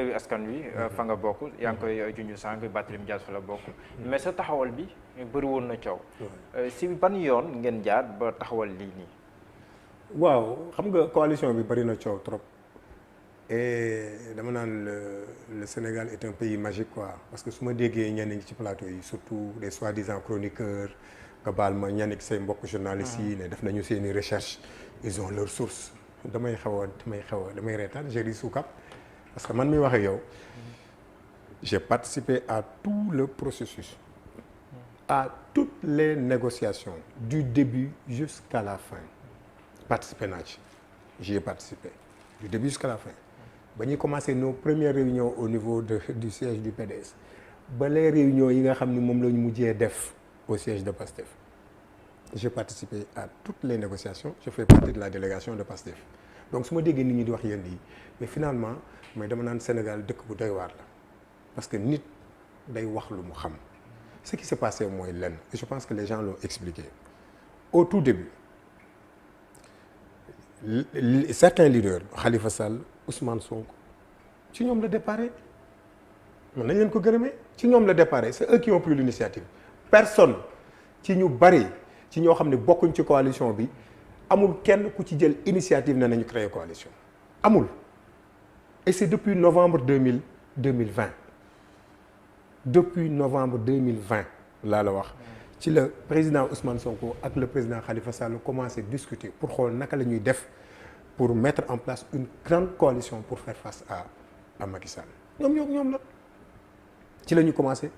Yewwi Askan Wi fa nga bokk yaa ngi koy junj sànq Barthélémy Dias fa la bokk mais sa taxawal bi bëri woon na coow si ban yoon ngeen jaar ba taxawal lii nii. waaw xam nga coalition bi bëri na coow trop et dama naan le Sénégal est un pays magique quoi parce que su ma déggee ñenn ñi ci plateau yi surtout des soi-disant chroniqueurs nga baal ma ñenn ci say mbokk journalistes yi ne def nañu seeni recherche ils ont leurs sources damay reetaan j'ai ri suukap parce que man mi wax ak yow j'ai participé à tout le processus à toutes les négociations du début jusqu'à la fin participé naa ci j'y ai participé du début jusqu'à la fin ba ñuy commencé nos premières réunions au niveau du siège du PDS ba les réunions yi nga xam ni moom la ñu mujjee def au siège de PASTEF j'ai participé à toutes les négociations je fais partie de la délégation de PASTEF donc su ma déggee nit ñi di wax yéen yi mais finalement mooy dama naan Sénégal dëkk bu doy waar la parce que nit day wax lu mu xam ce qui s'est passé mooy lenn et je pense que les gens l'ont expliqué au tout début certains leaders Khalifa Sall Ousmane Sonko ci ñoom la déparé mën nañ leen ko gërëmee ci ñoom la déparé c'est eux qui ont pris l'initiative personne ci ñu bari ci ñoo xam ne bokkuñ ci coalition bi amul kenn ku ci jël initiative ne nañu créer coalition amul et c'est depuis novembre 2020 depuis novembre 2020 laa la wax ci la président Ousmane Sonko ak le président Khalifa Sall commencé discuter pour xool naka la ñuy def pour mettre en place une grande coalition pour faire face à Macky Sall ñoom la ci la ñu commencé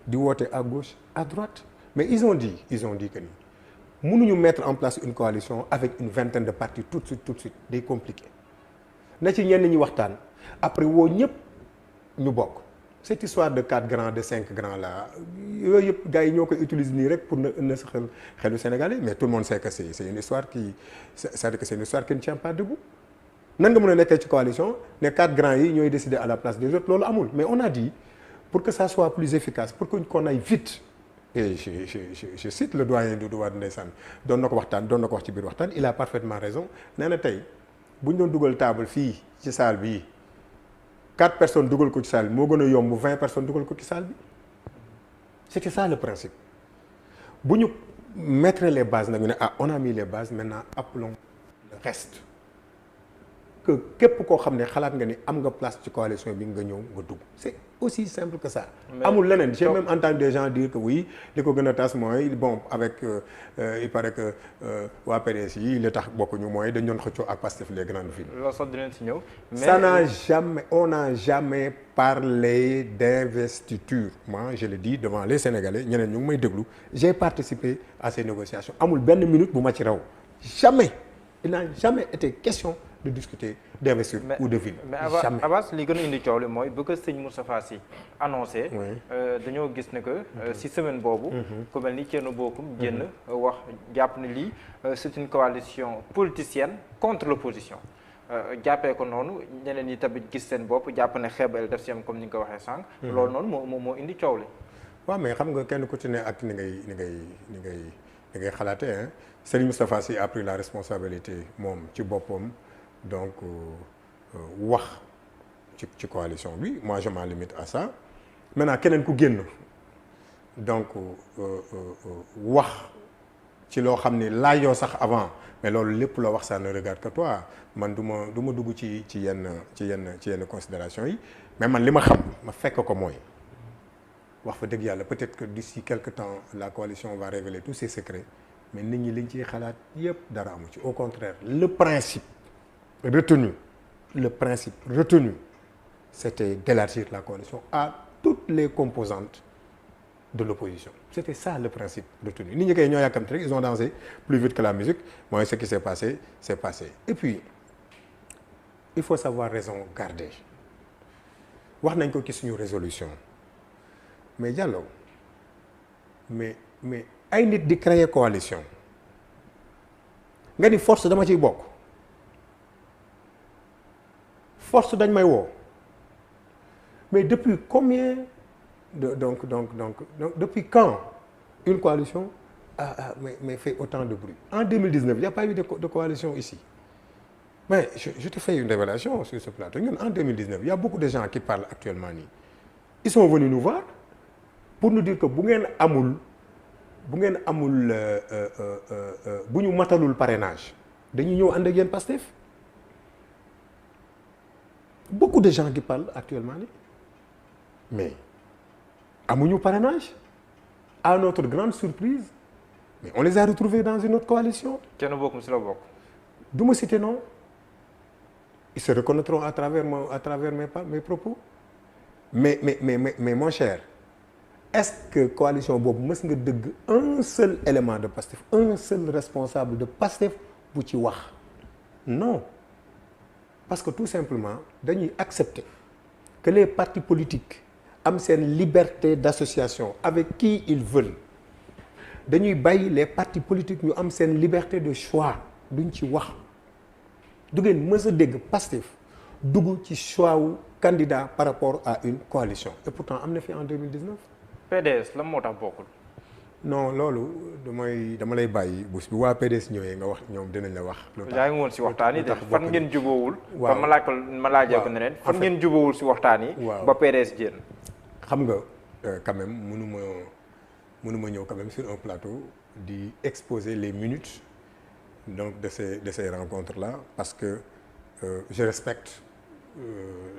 di woote à gauche à droite mais ils ont dit que ni mënuñu mettre en place une coalition avec une vingtaine de partis tout de suite day compliqué na ci ñenn ñi waxtaan après woo ñëpp ñu bokk cette histoire de 4 grands de 5 grands là yooyu yëpp gars yi ñoo koy utiliser nii rek pour na sa xelu Sénégalais mais tout le monde sait que c'est une histoire c'est-à-dire que c'est une histoire qui ne tient pas debout nan nga mën a nekkee ci coalition ne 4 grands yi ñooy décider à la place des autres loolu amul mais on a dit pour que ça soit plus efficace pour qu'on aille vite et je cite le doyen Doudou Wade ndeysaan doon na ko wax ci biir waxtaan il a parfaitement raison nee na tey bu ñu doon dugal table fii ci salle bii 4 personnes dugal ko ci salle bi moo gën a yomb 20 personnes dugal ko ci salle bi c'était ça le principe bu ñu mettre les bases nag ñu ne on a mis les bases maintenant appelons le reste que képp koo xam ne xalaat nga ni am nga place ci coalition bi nga ñëw nga dugg c'est aussi simple que ça. amul leneen j'ai même entendu des gens dire que oui li ko gën a tas mooy bon avec il paraît que waa PDS yi li tax bokkuñu mooy dañu doon xëccoo ak Pastef les grandes villes. loolu sax dinañ si ñëw. mais on n'a jamais parlé d'investiture moi je le dis devant les Sénégalais ñeneen ñu ngi may déglu j'ai participé à ces négociations amul benn minute bu ma ci raw jamais il n'a jamais été question de discuter d'investir ou de ville. mais Abass li gën a indi coow li mooy bu ko sëñ Moustapha Sy annoncé. dañoo gis ne que si semaine boobu. ku mel ni Thierno Bocoum génn wax jàpp ne lii c'est une coalition politicienne contre l'opposition jàppee ko noonu ñeneen ñi tamit gis seen bopp jàpp ne xeebal def si am comme ni nga ko waxee sànq. loolu noonu moo indi coow li. waaw mais xam nga kenn ku ci ne ak ni ngay xalaatee hein Serigne Moustapha Sy a pris la responsabilité moom ci boppam. donc wax ci coalition bi moi je m'en limite à ça maintenant keneen ku génn donc wax ci loo xam ne laajoo sax avant mais loolu lépp loo wax ça ne regarde que toi man du ma dugg ci yenn considération yi mais man li ma xam ma fekk ko mooy wax fa dëgg yàlla peut-être que d'ici quelque temps la coalition va révéler tous ses secrets mais nit ñi liñ ciy xalaat yépp dara amu ci au contraire le principe retenu c'était d'élargir la coalition à toutes les composantes de l'opposition c'était ça le principe retenu nit ñi koy ñoo yàkkamti rek ils ont dansé plus vite que la musique mooy ce qui s'est passé c'est passé et puis il faut savoir raison garder wax nañ ko ci suñu résolution mais Diallo mais ay nit di créer coalition nga ni force dama ciy bokk force dañ may woo mais depuis combien donc depuis quand une coalition mais fait autant de bruit en 2019 il n'y a pas eu de coalition ici mais je te fais une révélation sur ce plateau ñun en 2019 il y a beaucoup de gens qui parlent actuellement nii ils sont venus nous voir pour nous dire que bu ngeen amul bu ñu matalul parrainage dañuy ñëw ànd ak yéen Pastef beaucoup de gens qui parlent actuellement nii mais amuñu parrainage à notre grande surprise mais on les a retrouvés dans une autre coalition. kenn bokk si la bokk. du ma citer non ils se reconnaîtront à travers mes propos mais mon cher est-ce que coalition boobu mës nga dëgg un seul élément de Pastef un seul responsable de Pastef bu ci wax non parce que tout simplement dañuy accepter que les partis politiques am seen liberté d'association avec qui ils veulent dañuy bàyyi les partis politiques ñu am seen liberté de choix duñ ci wax du ngeen mës a dégg Pastef dugg ci choix wu candidat par rapport à une coalition et pourtant am na fi en 2019. PDS lan moo tax bokkul. non loolu dama lay bàyyi bu waa PDS ñëwee nga wax ñoom dinañ la wax. lu tax yaa ngi woon si waxtaan yi de fan ngeen jubóowul. waaw ma laajee ko neneen fan ngeen jubóowul si waxtaan yi. ba PDS jéem. xam nga quand même mënuma ñëw quand même sur un plateau di exposer les minutes donc de ces rencontres là parce que je respecte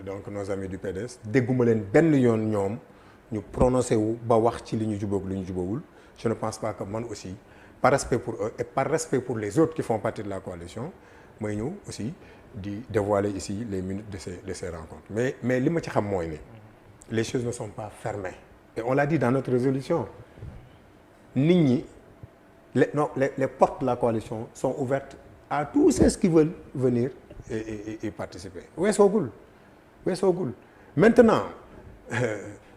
donc nos amis du PDS dégguma leen benn yoon ñoom ñu prononcé wu ba wax ci li ñu jubóog li ñu jubóowul je ne pense pas que man aussi par respect pour eux et par respect pour les autres qui font partie de la coalition mooy ñëw aussi di dévoiler ici les minutes de ces rencontres mais li ma ci xam mooy ne les choses ne sont pas fermées et on l'a dit dans notre résolution nit ñi les portes de la coalition sont ouvertes à tous ceux qui veulent venir et participer weesoogul maintenant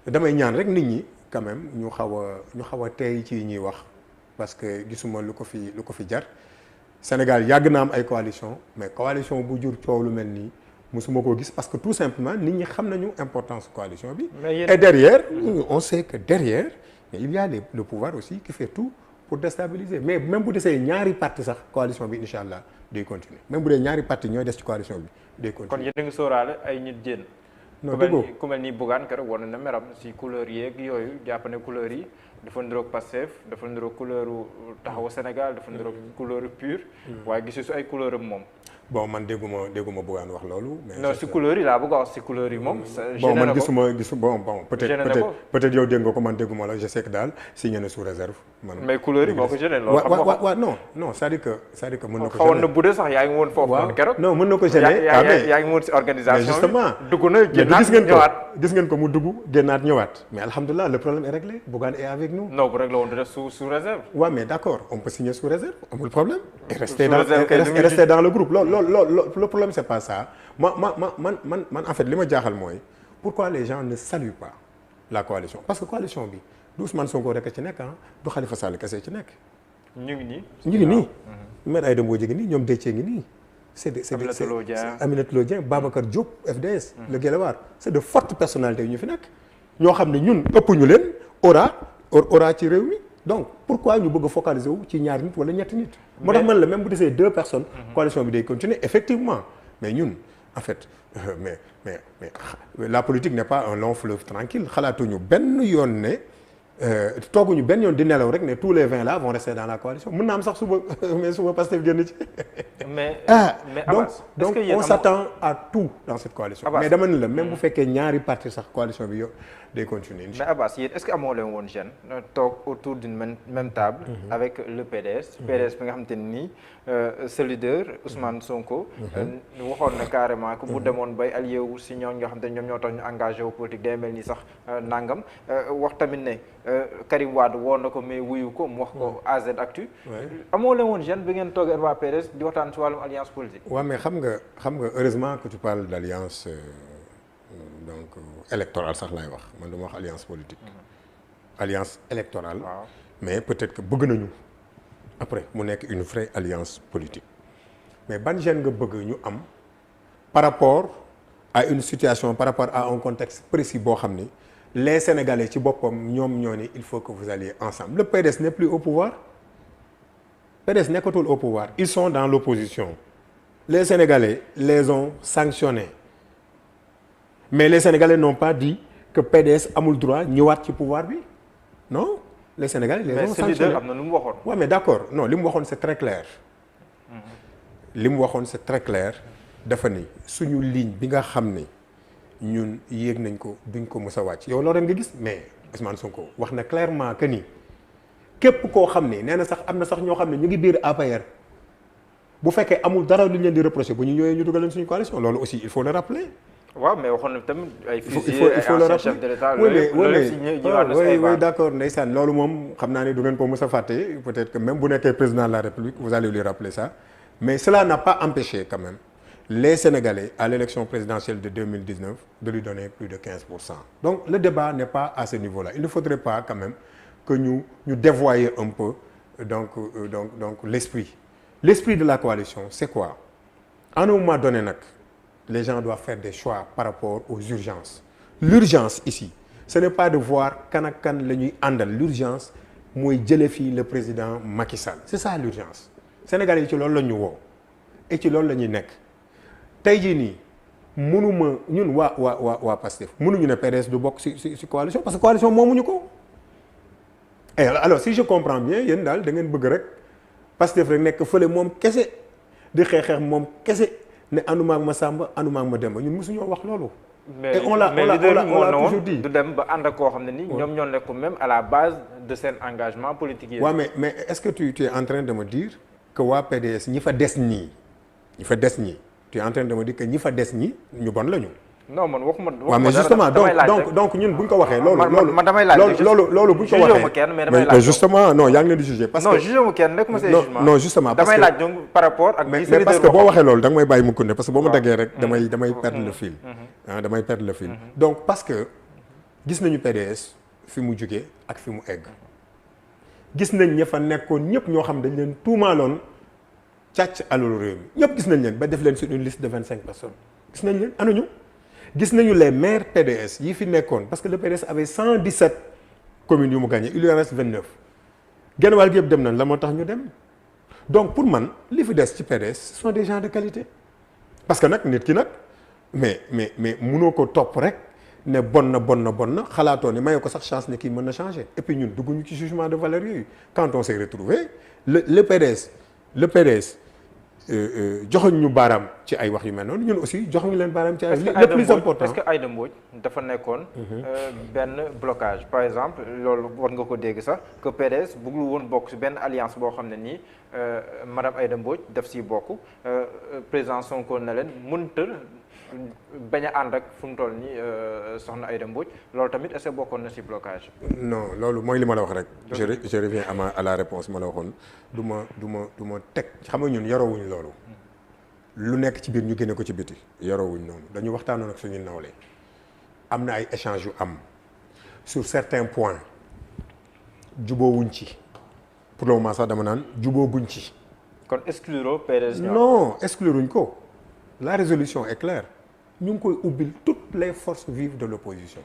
damay ñaan rek nit ñi quand même ñu xaw a tey ci ñuy wax parce que gisuma lu ko fi jar Sénégal yàgg na am ay coalition mais coalition bu jur coow lu mel nii musuma koo gis parce que tout simplement nit ñi xam nañu importance coalition bi et derrière on sait que derrière mais il y a le pouvoir aussi qui fait tout pour déstabiliser mais même bu desee ñaari parti sax coalition bi incha allah day continuer même bu dee ñaari parti ñooy des ci coalition bi day continuer. kon yéen a ngi sóoraale ay nit jéem. non dëggoo ku mel ni Bougane keroog war na meram si couleur yeeg yooyu jàpp ne couleur yi dafa niroog Pastef dafa niroog couleur taxawu Sénégal dafa niroog couleur pure. waaye gisu su ay couleur am moom. bon man dégguma Bougane wax loolu. mais non si couleur yi laa bëgg a wax si couleur yi moom. bon man gisu bon peut-être yow dégg nga ko man dégguma la je sais que daal signé na sous réserve. man mais couleur yi moo ko gêné loolu. xam nga waaw non c'est-à-dire que mën na ko. xawoon na budde sax yaa ngi woon foofu noonu keroog. non mën na ko gêné. yaa ngi woon si organisation bi justement dugg na génnaat ñëwaat. gis ngeen ko mu dugg génnaat ñëwaat mais alhamdulilah le problème est réglé Bougane est avec nous. non bu réglé woon du def sous réserve. waaw mais d'accord on peut signer sous réserve amul problème. et rester dans le groupe loolu le problème c'est pas ça man en fait li ma jaaxal mooy pourquoi les gens ne saluent pas la coalition parce que coalition bi du Ousmane Sonko rek a ci nekk du Khalifa Sall kese ci nekk. ñu ngi nii. Maître Aïda Mbodj ngi nii ñoom Déthié ngi nii. c'est Aminata Lô Dieng Babacar Diop FDS. le Guelwaar c'est de fortes personnalités yu ñu fi nekk. ñoo xam ne ñun ëpp ñu leen aura ci réew mi donc pourquoi ñu bëgg a focaliser wu ci ñaar nit wala ñetti nit. moo tax man la même bu desee 2 personnes. coalition bi day continuer effectivement mais ñun en fait mais la politique n'est pas un long fleuve tranquille xalaatuñu benn yoon ne tooguñu benn yoon di nelaw rek ne tous les 20 là vont rester dans la coalition mën naa am sax suba mais suba Pastef génn ci. mais donc on s'attend à tout dans cette coalition. mais dama ne la même bu fekkee ñaari parti sax coalition bi yow day continuer. mais Abbas yéen est-ce que amoo leen woon jeune toog autour d'une même table. avec le PDS. PDS bi nga xamante ne nii ce leader Ousmane Sonko. waxoon na carrément que bu demoon bay allié wu si ñooñu nga xam te ñoom ñoo tax ñu engagé wu politique day mel ni sax nangam wax tamit ne Karim Wade woon na ko mais wuyu ko mu wax ko AZ Actu. amoo leen woon jeune bi ngeen toogee waa PDS di waxtaan si wàllum alliance politique. waaw mais xam nga heureusement que tu parles d'alliance donc électorale sax laay wax man dama wax alliance politique. alliance électorale. mais peut-être que bëgg nañu après mu nekk une vraie alliance politique mais ban jeune nga bëgg ñu am par rapport à une situation par rapport à un contexte précis boo xam ni les Sénégalais ci boppam ñoom ñoo ni il faut que vous alliez ensemble le PDS n'est plus au pouvoir PDS nekkatul au pouvoir ils sont dans l'opposition les Sénégalais les ont sanctionnés mais les Sénégalais n'ont pas dit que PDS amul droit ñëwaat ci pouvoir bi non les Sénégalais les ont sanctionnés. mais ce leader am na lu mu waxoon. waaw mais d'accord non li mu waxoon c'est très clair. li mu waxoon c'est très clair dafa ni suñu ligne bi nga xam ni ñun yéeg nañ ko duñ ko mës a wàcc yow loolu rek nga gis mais Ousmane Sonko wax na clairement que ni képp koo xam ni nee na sax am na sax ñoo xam ne ñu ngi biir APR bu fekkee amul dara lu ñu leen di reprocher bu ñu ñëwee ñu dugal leen suñu coalition loolu aussi il faut le rappeler. waaw mais waxoon na tamit ay fusillés ay anciens chefs de l'État oui d'accord ndeysaan loolu moom xam naa ne du ngeen ko mës a fàtte peut-être que même bu nekkee président de la République vous allez lui rappeler ça mais cela n'a pas empêché quand même les Sénégalais à l'élection présidentielle de 2019 de lui donner plus de 15%. Donc le débat n'est pas à ce niveau-là. Il ne faudrait pas quand même que nous dévoyions un peu donc l'esprit. L'esprit de la coalition, c'est quoi? À un moment donné, les gens doivent faire des choix par rapport aux urgences. L'urgence ici, ce n'est pas de voir kan ak kan la ñuy àndal. L'urgence mooy jële fii le président Macky Sall. C'est ça l'urgence. Sénégalais yi ci loolu la ñu woo et ci loolu la ñuy nekk. tey jii nii mënuma ñun waa Pastef mënuñu ne PDS du bokk ci coalition parce que coalition moomuñu ko et alors si je comprends bien yéen daal da ngeen bëgg rek Pastef rek nekk fële moom kese di xeex moom kese ne ànduma ak ma Samba ànduma ak ma Demba ñun mësuñoo wax loolu. mais on l'a toujours dit du dem ba ànd ak koo xam ne ni ñoom ñoo nekk même à la base de seen engagement politique yi. waaw mais est-ce que tu es en train de me dire que waa PDS ñi fa des ñii tu es en train de me dire que ñi fa des ñi ñu bon lañu. non man waxuma. waaw mais justement donc ñun buñ ko waxee. man damay laaj loolu buñ ko waxee. mais justement non yaa ngi leen di juger. parce que non jugé wu kenn nekkuma say jugement. non justement parce que damay laaj donc par rapport ak. mais parce que boo waxee loolu da nga may bàyyi mu kunne parce que boo ma daggee rek. damay perdre le fil. damay perdre le fil. donc parce que gis nañu PDS fi mu jugee ak fi mu egg. gis nañ ña fa nekkoon ñëpp ñoo xam dañ leen tuumaaloon càcc alalu réew mi ñëpp gis nañ leen ba def leen sur une liste de 25 personnes gis nañ leen anuñu gis nañu les maires PDS yi fi nekkoon parce que le PDS avait 117 communes yu mu gagné il lui en reste 29 genn wàll gi yëpp dem nañ la moo tax ñu dem donc pour man li fi des ci PDS ce sont des gens de qualité parce que nag nit ki nag mais mënoo ko topp rek ne bon na xalaatoo ne mayoo ko sax chance ne kii mën na changer et puis ñun dugguñu ci jugement de valeur yooyu quand on s'est retrouvé le PDS joxuñ ñu baaraam ci ay wax yu mel noonu ñun aussi joxuñu leen baaraam ci ay le plus important. est-ce que Aïda Mbodj dafa nekkoon benn blocage par exemple loolu war nga ko dégg sax que PDS bëggul woon bokk ci benn alliance boo xam ne nii madame Aïda Mbodj daf siy bokk président Sonko na leen mënta bañ a ànd ak fu mu toll nii soxna Aïda Mbodj loolu tamit est-ce que bokkoon na ci blocage. non loolu mooy li ma la wax rek. je reviens à la réponse ma la waxoon du ma teg xam nga ñun yaroowuñ loolu. lu nekk ci biir ñu génne ko ci biti yaroowuñ noonu dañu waxtaanoon ak suñu nawle am na ay échanges yu am sur certains points juboowuñ ci pour le moment sax dama naan jubooguñ ci. kon exclure PDS. non excluruñ ko la résolution est claire. ñu ngi koy ubbil toutes les forces vives de l'opposition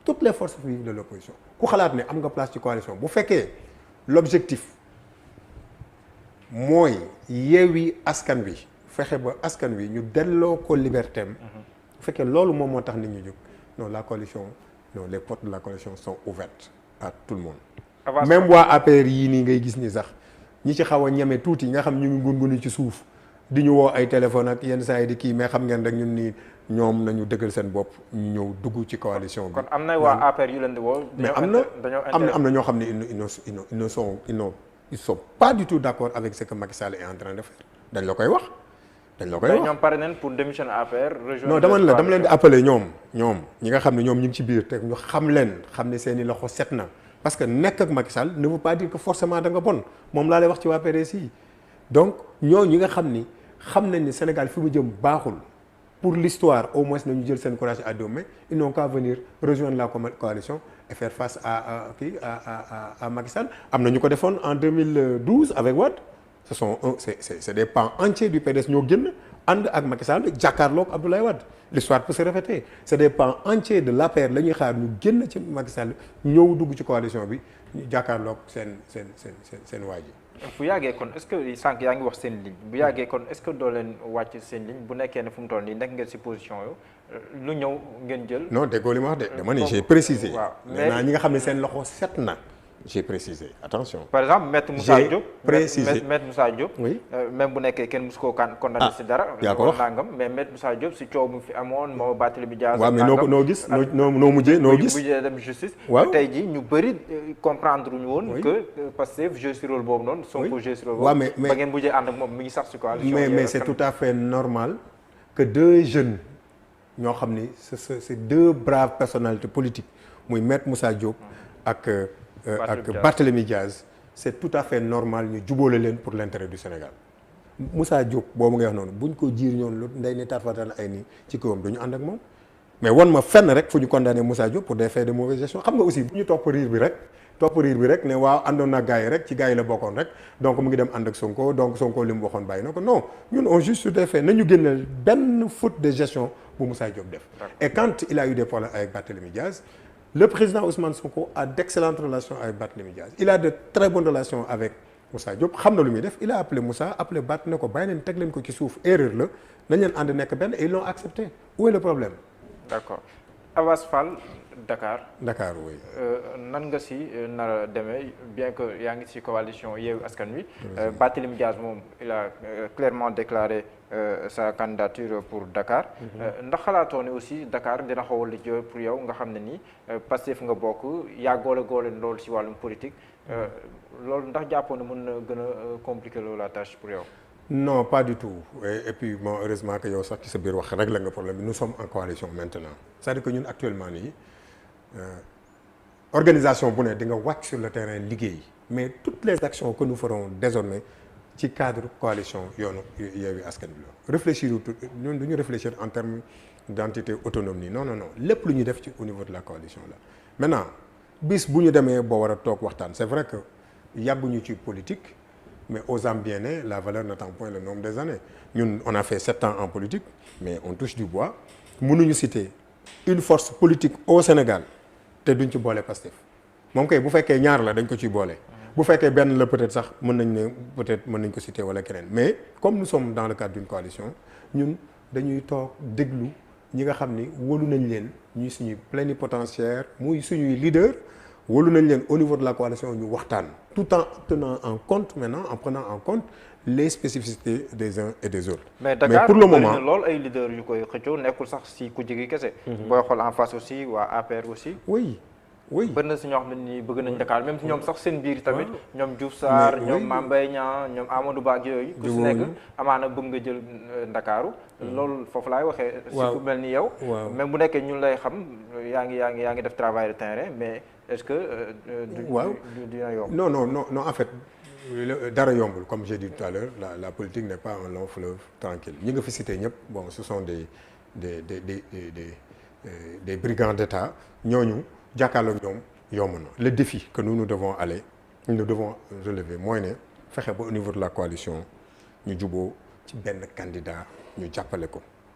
ku xalaat ne am nga place ci coalition bu fekkee l'objectif mooy yeewi askan wi fexe ba askan wi ñu delloo ko liberté am bu fekkee loolu moom moo tax nit ñu jóg non la coalition non les portes de la coalition sont ouvertes à tout le monde. même waa APR yii nii ngay gis ni sax ñi ci xaw a ñeme tuuti nga xam ñu ngi ngunguni ci suuf di ñu woo ay téléphone ak yenn saa yi di kii mais xam ngeen rek ñun nii ñoom nañu dëggal seen bopp ñu ñëw dugg ci coalition bi. kon am na waa APR yu leen di woo. mais am na ñoo xam ne ils sont pas du tout d'accord avec ce que Macky Sall est en train de faire dañ la koy wax. ñoom pare nañ pour démissionner APR. non dama leen di appeler ñoom ñi nga xam ne ñoom ñu ngi ci biir te ñu xam ne seen i loxo set na parce que nekk ak Macky Sall ne veut pas dire que forcément da nga bon moom laa lay wax ci waa PDS yi donc ñi nga xam nañ ni Sénégal fi mu jëm baaxul pour l'histoire au moins nañu jël seen courage à deux mains ils n'ont qu'à venir rejoindre la coalition et faire face à Macky Sall am na ñu ko defoon en 2012 avec Wade c'est des pans entiers du PDS ñoo génn ànd ak Macky Sall jàkkaarloog Abdoulaye Wade l'histoire peut se répéter c'est des pans entiers de l'APR la ñuy xaar ñu génn ci Macky Sall ñëw dugg ci coalition bi ñu jàkkaarloog seen waa ji. bu yàggee kon est-ce que sànq yaa ngi wax seen ligne bu yàggee kon est-ce que doo leen wàcc seen ligne bu nekkee ne fu mu toll nii nekk ngeen si position yo lu ñëw ngeen jël. non déggoo li ma wax de dama ne j'ai précisé. waaw mais ñi nga xam ne seen loxo set na. j'ai précisé attention. par exemple maître Moussa Diop précisé maître Moussa Diop. oui même bu nekkee kenn musu koo condamné si dara. yaa ko wax nangam mais maître Moussa Diop si coow mu fi amoon moo Barthélémy Dias. waaw mais noo gis noo mujjee noo gis. mujjee dem justice. waaw tey jii ñu bëri comprendre ñu woon. que Pastef joué si rôle boobu noonu. Sonko joué si rôle boobu. waaw mais ba ngeen mujjee ànd ak moom mi ngi sax si coalition. mais c'est tout à fait normal que deux jeunes ñoo xam ni c'est deux braves personnalités politiques muy maître Moussa Diop ak Barthélémy Diaz c'est tout à fait normal ñu jubóole leen pour l'intérêt du Sénégal. Moussa Diop boobu ngay wax noonu buñ ko jiir ñoon lu nday ni tarfatal ay nii ci kawam duñu ànd ak moom mais won ma fenn rek fu ñu condamné Moussa Diop pour des faits de mauvaise gestion xam nga aussi bu ñu topp riir bi rek ne waaw àndoon na gars yi rek ci gars yi la bokkoon rek donc mu ngi dem ànd ak Sonko donc Sonko li mu waxoon bàyyi na ko non ñun on juge sur des faits nañu génneel benn faute de gestion bu Moussa Diop def. Et quand il a eu des problèmes avec Barthélémy Diaz, le président Ousmane Sonko a d'excellentes relations avec Barthélémy Diaz. Il a de très bonnes relations avec Moussa Diop xam na lu muy def il a appelé Moussa appelé Bart ne ko bàyyi leen teg leen ko ci suuf erreur la nañ leen ànd nekk benn et ils l'ont accepté. Où est le problème? D'accord. Abass Fall Dakar. Dakar oui. nan nga si nar a demee bien que yaa ngi si coalition Yewwi Askan Wi. Barthélémy Diaz moom il a clairement déclaré sa candidature pour Dakar. ndax xalaatoo ne aussi Dakar dina xaw a liggéey pour yow nga xam ne ni Pastef nga bokk yaa góole loolu si wàllum politique loolu ndax jàppoo ne mën na gën a compliquer loolu la tâche pour yow. Non, pas du tout. Et puis bon, heureusement que yow sax ci sa biir wax rek la nga problème bi nous sommes en coalition maintenant c'est-à-dire que ñun actuellement nii organisation bu ne di nga wàcc sur le terrain liggéey mais toutes les actions que nous ferons désormais ci cadre coalition yoonu Yewwi Askan Wi la réfléchir ñun du ñu réfléchir en termes d'entité autonome nii non lépp lu ñuy def ci au niveau de la coalition là maintenant bis bu ñu demee boo war a toog waxtaan c'est vrai que yàgguñu ci politique mais aux âmes bien nées la valeur n'attend point le nombre des années ñun on a fait 7 ans en politique mais on touche du bois mënuñu citer une force politique au Sénégal te duñ ci boole Pastef moom kay bu fekkee ñaar la dañ ko ciy boole bu fekkee benn la peut-être sax mën nañ ko citer wala keneen mais comme nous sommes dans le cadre d'une coalition ñun dañuy toog déglu ñi nga xam ni wóolu nañ leen ñuy suñuy plénipotentiaire muy suñuy leader wóolu nañ leen au niveau de la coalition ñu waxtaan tout en tenant en compte maintenant en prenant en compte les spécificités des uns et des autres. mais Dakar pour le moment loolu ay leaders yu koy xëccoo nekkul sax si ku jigi kese. booy xool en face aussi waa APR aussi. oui. bëri na si ñoo xam ne nii bëgg nañ Dakar même si ñoom sax seen biir tamit. ñoom Diouf Sarr ñoom Mame Mbaye Niang ñoom Amadou Ba ak yooyu. ku si nekk amaana bëgg nga jël Ndakaaru. loolu foofu laay waxee. si ku mel ni yow. même bu nekkee ñun lay xam yaa ngi def travail de terrain mais est-ce que. dina yomb. non en fait. dara yombul comme j'ai dit tout à l'heure la politique n'est pas un long fleuve tranquille ñi nga fi cité ñëpp bon ce sont des brigands d'État ñooñu jàkkaarloo ñoom yomb na le défi que nous devons relever mooy ne fexe ba au niveau de la coalition ñu juboo ci benn candidat ñu jàppale ko